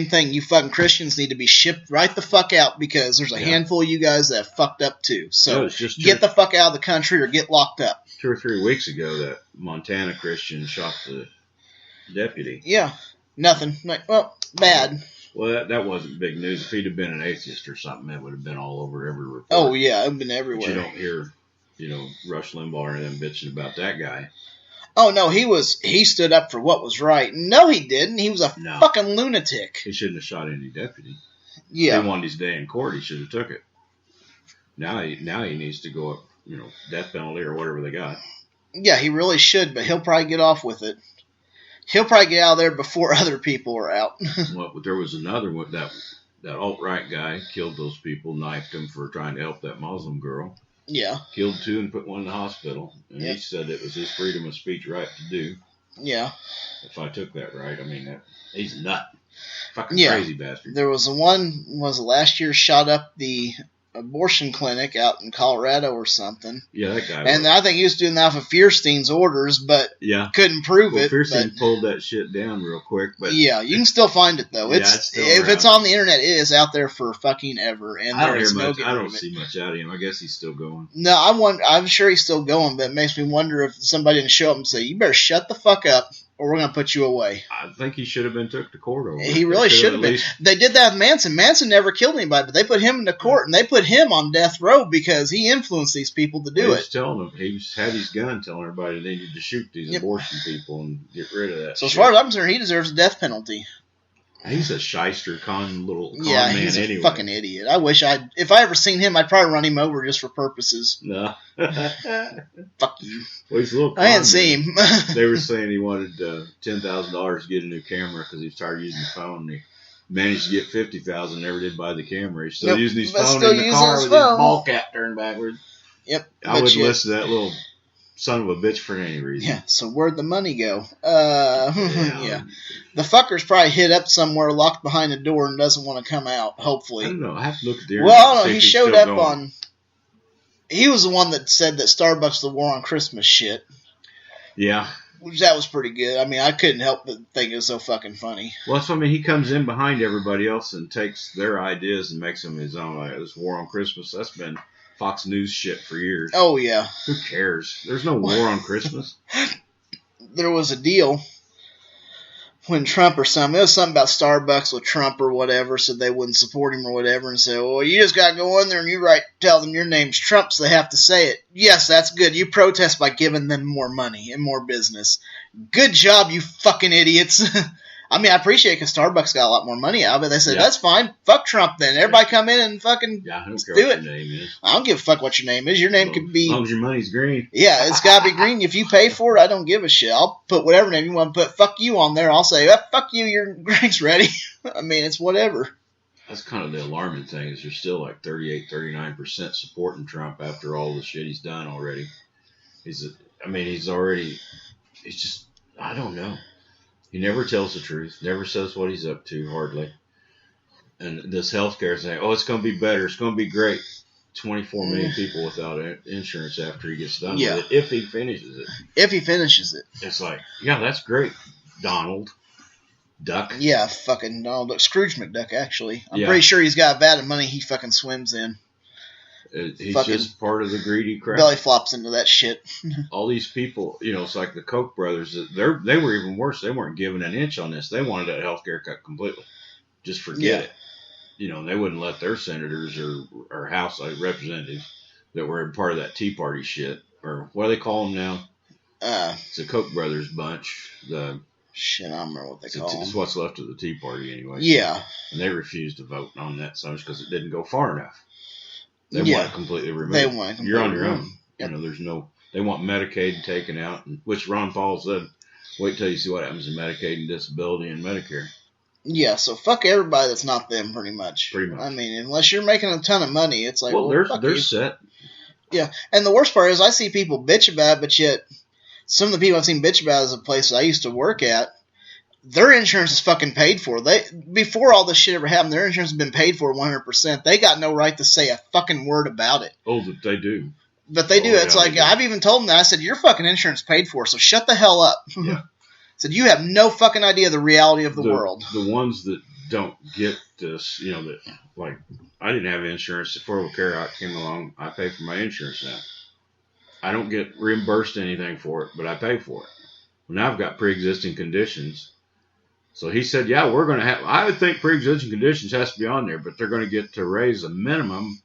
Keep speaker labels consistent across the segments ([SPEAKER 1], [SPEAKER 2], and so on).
[SPEAKER 1] thing. You fucking Christians need to be shipped right the fuck out because there's a handful of you guys that have fucked up too. So get the fuck out of the country or get locked up.
[SPEAKER 2] 2 or 3 weeks ago, that Montana Christian shot the deputy.
[SPEAKER 1] Yeah. Nothing. Well, bad.
[SPEAKER 2] Well, that wasn't big news. If he'd have been an atheist or something, that would have been all over every report.
[SPEAKER 1] Oh, yeah. It would have been everywhere.
[SPEAKER 2] But you don't hear, Rush Limbaugh and them bitching about that guy.
[SPEAKER 1] Oh, no, he stood up for what was right. No, he didn't. He was a fucking lunatic.
[SPEAKER 2] He shouldn't have shot any deputy.
[SPEAKER 1] Yeah.
[SPEAKER 2] If he wanted his day in court, he should have took it. Now he needs to go up, death penalty or whatever they got.
[SPEAKER 1] Yeah, he really should, but he'll probably get off with it. He'll probably get out of there before other people are out.
[SPEAKER 2] Well, but there was another one, that alt-right guy killed those people, knifed them for trying to help that Muslim girl.
[SPEAKER 1] Yeah.
[SPEAKER 2] Killed 2 and put 1 in the hospital. And he said it was his freedom of speech right to do.
[SPEAKER 1] Yeah.
[SPEAKER 2] If I took that right, I mean, he's a nut. Fucking crazy bastard.
[SPEAKER 1] There was last year shot up the abortion clinic out in Colorado or something.
[SPEAKER 2] Yeah, that guy.
[SPEAKER 1] And I think he was doing that for Fierstein's orders, but couldn't prove it.
[SPEAKER 2] Fierstein pulled that shit down real quick. But
[SPEAKER 1] yeah, you can still find it though. If it's on the internet, it is out there for fucking ever. And
[SPEAKER 2] I don't see much out of him. I guess he's still going.
[SPEAKER 1] No, I'm sure he's still going, but it makes me wonder if somebody didn't show up and say, "You better shut the fuck up, or we're going to put you away."
[SPEAKER 2] I think he should have been took to court over it.
[SPEAKER 1] He really should have been. They did that with Manson. Manson never killed anybody, but they put him in the court, and they put him on death row because he influenced these people to do it.
[SPEAKER 2] He had his gun telling everybody they needed to shoot these abortion people and get rid of that.
[SPEAKER 1] So as far as I'm concerned, he deserves a death penalty.
[SPEAKER 2] He's a shyster, con man
[SPEAKER 1] he's
[SPEAKER 2] anyway.
[SPEAKER 1] A fucking idiot. I wish if I ever seen him, I'd probably run him over just for purposes.
[SPEAKER 2] No.
[SPEAKER 1] Fuck you.
[SPEAKER 2] Well, he's a little
[SPEAKER 1] I hadn't seen him.
[SPEAKER 2] They were saying he wanted $10,000 to get a new camera because he was tired of using the phone. And he managed to get $50,000, never did buy the camera. He's still using his phone in the car with his ball cap turned backwards.
[SPEAKER 1] Yep.
[SPEAKER 2] I wouldn't listen to that little son of a bitch for any reason.
[SPEAKER 1] Yeah, so where'd the money go? Yeah. The fucker's probably hid up somewhere, locked behind the door, and doesn't want to come out, hopefully.
[SPEAKER 2] I don't know. I have to look at the
[SPEAKER 1] Well, I don't know. He showed up on... He was the one that said that Starbucks the war on Christmas shit.
[SPEAKER 2] Yeah.
[SPEAKER 1] Which that was pretty good. I mean, I couldn't help but think it was so fucking funny.
[SPEAKER 2] Well, that's what I mean. He comes in behind everybody else and takes their ideas and makes them his own. Like, this war on Christmas, that's been Fox News shit for years.
[SPEAKER 1] Oh, yeah.
[SPEAKER 2] Who cares? There's no war on Christmas.
[SPEAKER 1] There was a deal when Trump or something. It was something about Starbucks with Trump or whatever, so they wouldn't support him or whatever, and said, well, you just got to go in there and tell them your name's Trump, so they have to say it. Yes, that's good. You protest by giving them more money and more business. Good job, you fucking idiots. I mean, I appreciate it because Starbucks got a lot more money out of it. They said, that's fine. Fuck Trump then. Everybody come in and fucking
[SPEAKER 2] I don't care
[SPEAKER 1] do
[SPEAKER 2] what
[SPEAKER 1] it.
[SPEAKER 2] Your name is.
[SPEAKER 1] I don't give a fuck what your name is. Your name could be...
[SPEAKER 2] As long as your money's green.
[SPEAKER 1] Yeah, it's got to be green. If you pay for it, I don't give a shit. I'll put whatever name you want to put. Fuck you on there. I'll say, fuck you, your drink's ready. I mean, it's whatever.
[SPEAKER 2] That's kind of the alarming thing is you're still like 38, 39% supporting Trump after all the shit he's done already. He's just, I don't know. He never tells the truth, never says what he's up to, hardly. And this healthcare thing, it's going to be better, it's going to be great. 24 million people without insurance after he gets done with it, if he finishes it.
[SPEAKER 1] If he finishes it.
[SPEAKER 2] It's like, that's great, Donald Duck.
[SPEAKER 1] Yeah, fucking Donald Duck. Scrooge McDuck, actually. I'm pretty sure he's got a vat of money he fucking swims in.
[SPEAKER 2] He's just part of the greedy crowd.
[SPEAKER 1] Belly flops into that shit.
[SPEAKER 2] All these people, it's like the Koch brothers. They were even worse. They weren't giving an inch on this. They wanted that health care cut completely. Just forget it. And they wouldn't let their senators or House representatives that were part of that Tea Party shit, or what do they call them now? It's a Koch brothers bunch.
[SPEAKER 1] Shit, I don't remember what they call them.
[SPEAKER 2] It's what's left of the Tea Party anyway.
[SPEAKER 1] Yeah.
[SPEAKER 2] And they refused to vote on that so much because it didn't go far enough. They want it completely removed. You're on your own. Yep. They want Medicaid taken out, which Ron Paul said, wait till you see what happens in Medicaid and disability and Medicare.
[SPEAKER 1] Yeah, so fuck everybody that's not them, pretty much. I mean, unless you're making a ton of money, it's like,
[SPEAKER 2] they're set.
[SPEAKER 1] Yeah, and the worst part is I see people bitch about it, but yet some of the people I've seen bitch about is a place I used to work at. Their insurance is fucking paid for. Before all this shit ever happened, their insurance has been paid for 100%. They got no right to say a fucking word about it.
[SPEAKER 2] Oh, they do.
[SPEAKER 1] But they do. It's like, I've even told them that. I said, your fucking insurance paid for, so shut the hell up.
[SPEAKER 2] Yeah.
[SPEAKER 1] I said, you have no fucking idea of the reality of the world.
[SPEAKER 2] The ones that don't get this, that like I didn't have insurance. The Affordable Care Act came along. I pay for my insurance now. I don't get reimbursed anything for it, but I pay for it. Well, now I've got pre-existing conditions. So he said, yeah, we're going to have, I would think pre-existing conditions has to be on there, but they're going to get to raise a minimum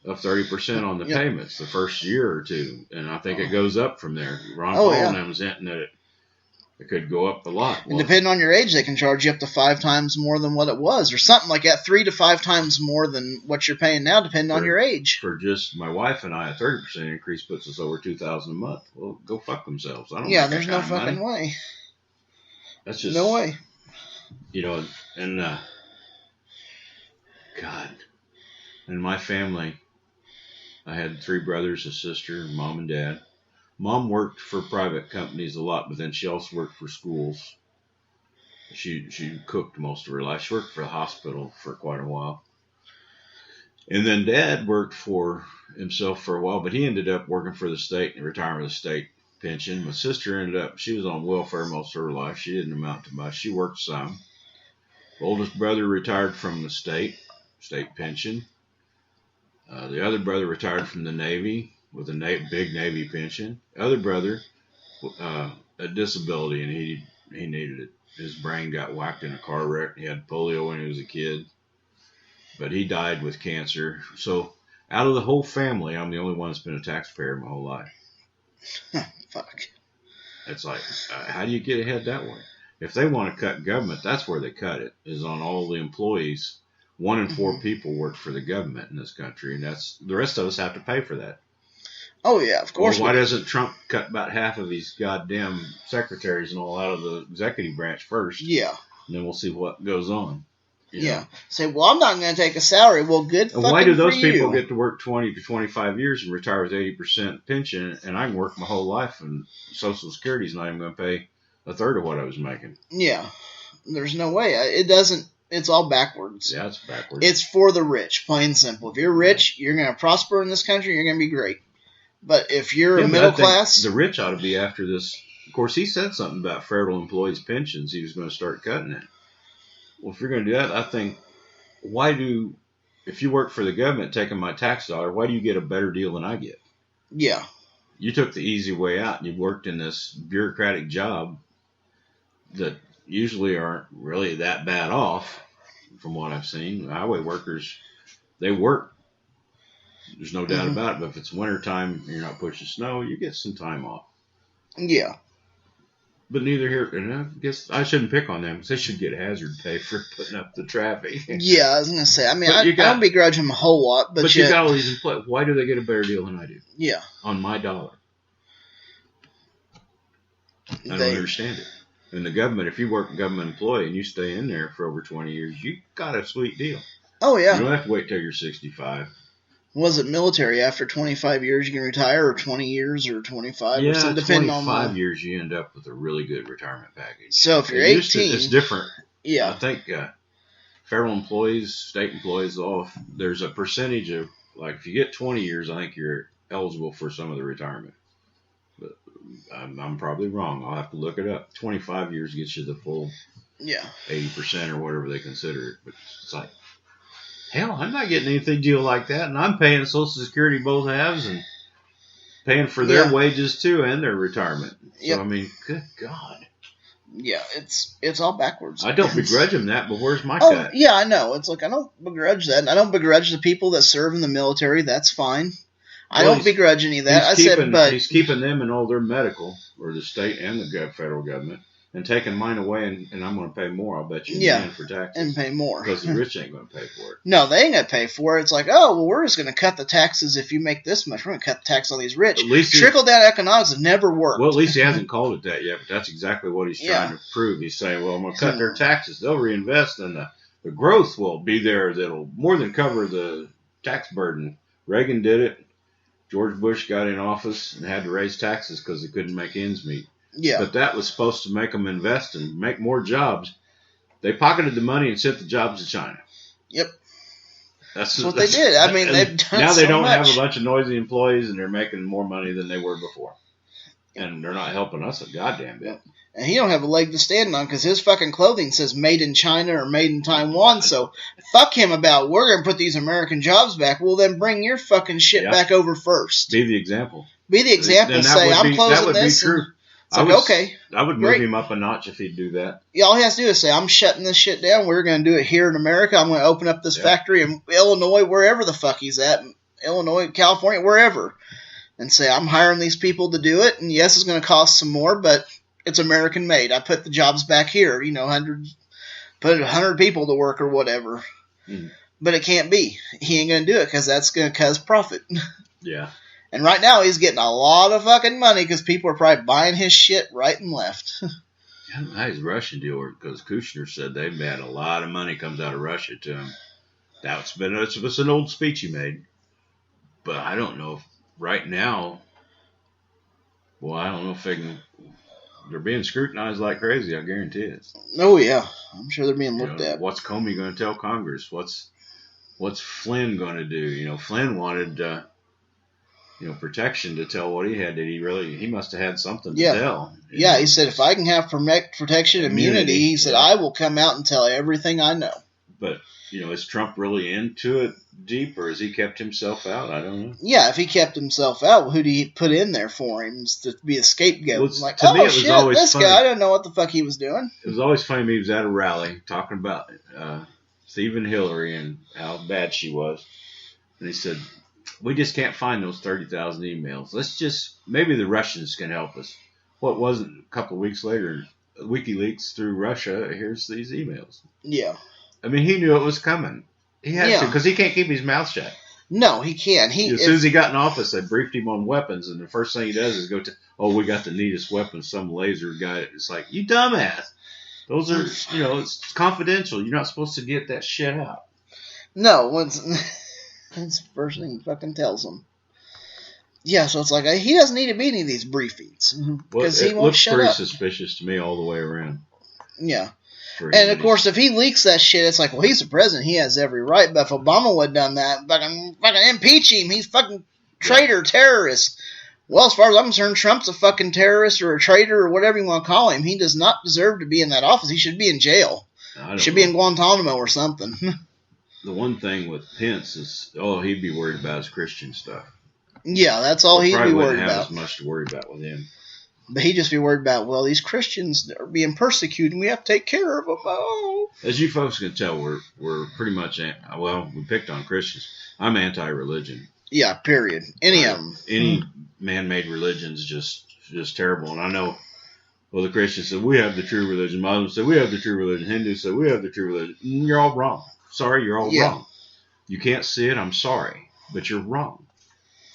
[SPEAKER 2] of 30% on the payments the first year or two. And I think it goes up from there. Ron Paul and them was hinting that it could go up a lot.
[SPEAKER 1] And depending on your age, they can charge you up to 5 times more than what it was, or something like that, 3 to 5 times more than what you're paying now, depending on your age.
[SPEAKER 2] For just my wife and I, a 30% increase puts us over $2,000 a month. Well, go fuck themselves. I don't.
[SPEAKER 1] Yeah, there's no fucking way.
[SPEAKER 2] That's just
[SPEAKER 1] no way.
[SPEAKER 2] And God, in my family, I had 3 brothers, a sister, mom and dad. Mom worked for private companies a lot, but then she also worked for schools. She cooked most of her life. She worked for the hospital for quite a while. And then Dad worked for himself for a while, but he ended up working for the state and retiring with a state pension. My sister she was on welfare most of her life. She didn't amount to much. She worked some. Oldest brother retired from the state pension. The other brother retired from the Navy with a big Navy pension. Other brother, a disability, and he needed it. His brain got whacked in a car wreck. He had polio when he was a kid, but he died with cancer. So out of the whole family, I'm the only one that's been a taxpayer my whole life.
[SPEAKER 1] Fuck.
[SPEAKER 2] It's like, how do you get ahead that way? If they want to cut government, that's where they cut it, is on all the employees. 1 in 4 people work for the government in this country, and the rest of us have to pay for that.
[SPEAKER 1] Oh, yeah, of course.
[SPEAKER 2] Well, why doesn't Trump cut about half of these goddamn secretaries and all out of the executive branch first?
[SPEAKER 1] Yeah.
[SPEAKER 2] And then we'll see what goes on.
[SPEAKER 1] Yeah. Say, well, I'm not going to take a salary. Well, good fucking for you.
[SPEAKER 2] Why do those people get to work 20 to 25 years and retire with 80% pension, and I can work my whole life and Social Security's not even going to pay a third of what I was making?
[SPEAKER 1] Yeah. There's no way. It doesn't. It's all backwards.
[SPEAKER 2] Yeah, it's backwards.
[SPEAKER 1] It's for the rich, plain and simple. If you're rich, you're going to prosper in this country. You're going to be great. But if you're a middle class,
[SPEAKER 2] the rich ought to be after this. Of course, he said something about federal employees' pensions. He was going to start cutting it. Well, if you're going to do that, I think, if you work for the government taking my tax dollar, why do you get a better deal than I get?
[SPEAKER 1] Yeah. You
[SPEAKER 2] took the easy way out, and you worked in this bureaucratic job that usually aren't really that bad off, from what I've seen. Highway workers, they work. There's no doubt about it. But if it's wintertime and you're not pushing snow, you get some time off.
[SPEAKER 1] Yeah.
[SPEAKER 2] But neither here, and I guess I shouldn't pick on them because they should get hazard pay for putting up the traffic.
[SPEAKER 1] Yeah, I was going to say, I mean, I don't begrudge them a whole lot. But
[SPEAKER 2] you got all these employees. Why do they get a better deal than I do?
[SPEAKER 1] Yeah.
[SPEAKER 2] On my dollar. I don't understand it. In the government, if you work a government employee and you stay in there for over 20 years, you got a sweet deal.
[SPEAKER 1] Oh, yeah.
[SPEAKER 2] You don't have to wait till you're 65.
[SPEAKER 1] Was it military? After 25 years, you can retire, or 20 years, or 25, or something, depending on
[SPEAKER 2] 25 years, you end up with a really good retirement package.
[SPEAKER 1] So if you're 18,
[SPEAKER 2] it's different.
[SPEAKER 1] Yeah,
[SPEAKER 2] I think federal employees, state employees, there's a percentage of, like, if you get 20 years, I think you're eligible for some of the retirement. But I'm probably wrong. I'll have to look it up. 25 years gets you the full 80% or whatever they consider it. But it's like, hell, I'm not getting anything deal like that, and I'm paying Social Security both halves and paying for their wages too and their retirement. So I mean, good God.
[SPEAKER 1] Yeah, it's all backwards.
[SPEAKER 2] I don't begrudge them that, but where's my cut?
[SPEAKER 1] Yeah, I know. It's like I don't begrudge that. I don't begrudge the people that serve in the military. That's fine. I don't begrudge any of that.
[SPEAKER 2] He's keeping them and all their medical, or the state and the federal government, and taking mine away, and I'm going to pay more, I'll bet you, for taxes.
[SPEAKER 1] And pay more.
[SPEAKER 2] Because the rich ain't going to pay for it.
[SPEAKER 1] No, they ain't going to pay for it. It's like, oh, well, we're just going to cut the taxes if you make this much. We're going to cut the tax on these rich. Trickle-down economics have never worked.
[SPEAKER 2] Well, at least he hasn't called it that yet, but that's exactly what he's trying to prove. He's saying, well, I'm going to cut their taxes. They'll reinvest, and the growth will be there that'll more than cover the tax burden. Reagan did it. George Bush got in office and had to raise taxes because he couldn't make ends meet.
[SPEAKER 1] Yeah.
[SPEAKER 2] But that was supposed to make them invest and make more jobs. They pocketed the money and sent the jobs to China.
[SPEAKER 1] Yep.
[SPEAKER 2] That's
[SPEAKER 1] what they did. I mean, they've done
[SPEAKER 2] now they don't
[SPEAKER 1] much.
[SPEAKER 2] have a bunch of noisy employees, and they're making more money than they were before. And they're not helping us a goddamn bit.
[SPEAKER 1] And he don't have a leg to stand on because his fucking clothing says made in China or made in Taiwan. So fuck him about we're going to put these American jobs back. Well, then bring your fucking shit back over first.
[SPEAKER 2] Be the example.
[SPEAKER 1] Be the example. And say, I'm closing this.
[SPEAKER 2] That would be true.
[SPEAKER 1] It's like, okay.
[SPEAKER 2] I would move him up a notch if he'd do that.
[SPEAKER 1] Yeah, all he has to do is say, I'm shutting this shit down. We're going to do it here in America. I'm going to open up this factory in Illinois, wherever the fuck he's at. Illinois, California, wherever. And say, I'm hiring these people to do it. And yes, it's going to cost some more, but it's American made. I put the jobs back here. You know, put 100 people to work or whatever. But it can't be. He ain't going to do it because that's going to cause profit.
[SPEAKER 2] Yeah.
[SPEAKER 1] And right now he's getting a lot of fucking money because people are probably buying his shit right and left.
[SPEAKER 2] How his Russian deal, because Kushner said they've had a lot of money comes out of Russia to him. It's an old speech he made. But I don't know if right now, I don't know if they're being scrutinized like crazy, I guarantee it.
[SPEAKER 1] Oh, yeah. I'm sure they're being looked at.
[SPEAKER 2] What's Comey going to tell Congress? What's Flynn going to do? Flynn wanted, protection to tell what he had. He must have had something to tell.
[SPEAKER 1] Yeah, he said, if I can have protection, immunity, he said, I will come out and tell everything I know.
[SPEAKER 2] But, is Trump really into it deep, or has he kept himself out? I don't know.
[SPEAKER 1] Yeah, if he kept himself out, who do you put in there for him to be a scapegoat?
[SPEAKER 2] Well, to me, it was always
[SPEAKER 1] this
[SPEAKER 2] funny.
[SPEAKER 1] guy, I don't know what the fuck he was doing.
[SPEAKER 2] It was always funny. He was at a rally talking about Stephen Hillary and how bad she was. And he said, we just can't find those 30,000 emails. Maybe the Russians can help us. Well, it wasn't a couple of weeks later, WikiLeaks through Russia, here's these emails.
[SPEAKER 1] Yeah.
[SPEAKER 2] I mean, he knew it was coming. He had to, because he can't keep his mouth shut.
[SPEAKER 1] No, he can't.
[SPEAKER 2] As soon as he got in office, they briefed him on weapons, and the first thing he does is go to, we got the neatest weapons, some laser guy. It's like, you dumbass. Those are, it's confidential. You're not supposed to get that shit out.
[SPEAKER 1] No, that's the first thing he fucking tells them. Yeah, so it's like, he doesn't need to be any of these briefings. Because he won't shut up.
[SPEAKER 2] It looks pretty suspicious to me all the way around.
[SPEAKER 1] Yeah. And, of course, if he leaks that shit, it's like, well, he's the president. He has every right. But if Obama would have done that, fucking impeach him. He's fucking traitor, terrorist. Well, as far as I'm concerned, Trump's a fucking terrorist or a traitor or whatever you want to call him. He does not deserve to be in that office. He should be in jail. Should be in Guantanamo or something.
[SPEAKER 2] The one thing with Pence is, he'd be worried about his Christian stuff.
[SPEAKER 1] Yeah, that's all he'd be worried about.
[SPEAKER 2] Have as much to worry about with him.
[SPEAKER 1] But he'd just be worried about, these Christians are being persecuted and we have to take care of them. Oh.
[SPEAKER 2] As you folks can tell, we're pretty much, we picked on Christians. I'm anti-religion.
[SPEAKER 1] Yeah, period. Any of them.
[SPEAKER 2] Any man-made religion's just terrible. And I know, the Christians said, we have the true religion. Muslims said, we have the true religion. Hindus said, we have the true religion. You're all wrong. Sorry, you're all wrong. You can't see it, I'm sorry. But you're wrong.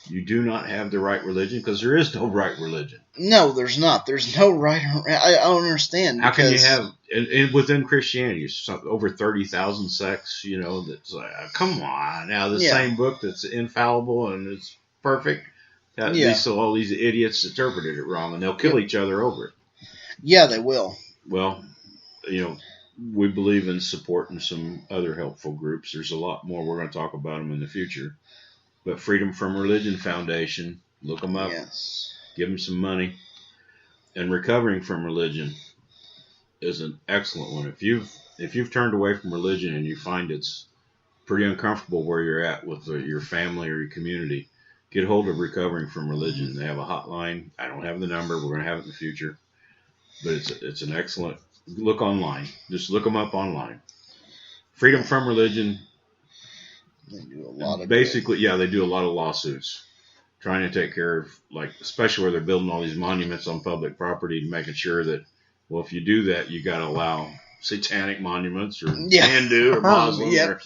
[SPEAKER 2] You do not have the right religion because there is no right religion. No, there's not. There's no right. I don't understand. How can you have, and within Christianity, over 30,000 sects, that's like, come on. Now, the same book that's infallible and it's perfect, all these idiots interpreted it wrong and they'll kill each other over it. Yeah, they will. Well, we believe in supporting some other helpful groups. There's a lot more. We're going to talk about them in the future. But Freedom from Religion Foundation, look them up. Yes. Give them some money. And Recovering from Religion is an excellent one. If you've turned away from religion and you find it's pretty uncomfortable where you're at with your family or your community, get hold of Recovering from Religion. They have a hotline. I don't have the number. We're going to have it in the future. But it's an excellent look online. Just look them up online. Freedom from Religion. They do a lot of basically, they do a lot of lawsuits, trying to take care of, especially where they're building all these monuments on public property, making sure that, if you do that, you got to allow satanic monuments or Hindu or Muslim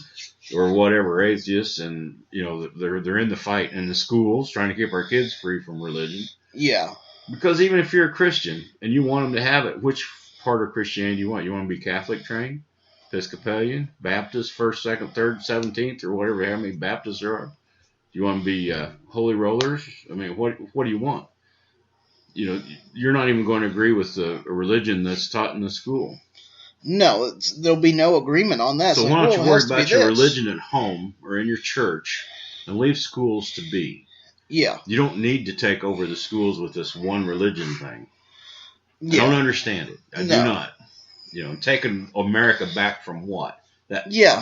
[SPEAKER 2] or whatever atheists, and they're in the fight in the schools trying to keep our kids free from religion. Yeah, because even if you're a Christian and you want them to have it, which part of Christianity do you want? You want to be Catholic trained? Episcopalian, Baptist, 1st, 2nd, 3rd, 17th, or whatever, how many Baptists there are. Do you want to be Holy Rollers? I mean, what do you want? You're not even going to agree with a religion that's taught in the school. No, there'll be no agreement on that. So why don't you worry about your religion at home or in your church and leave schools to be? Yeah. You don't need to take over the schools with this one religion thing.
[SPEAKER 1] Yeah.
[SPEAKER 2] I don't understand it. I do
[SPEAKER 1] No.
[SPEAKER 2] not. You know, taking America back from what?
[SPEAKER 1] Yeah.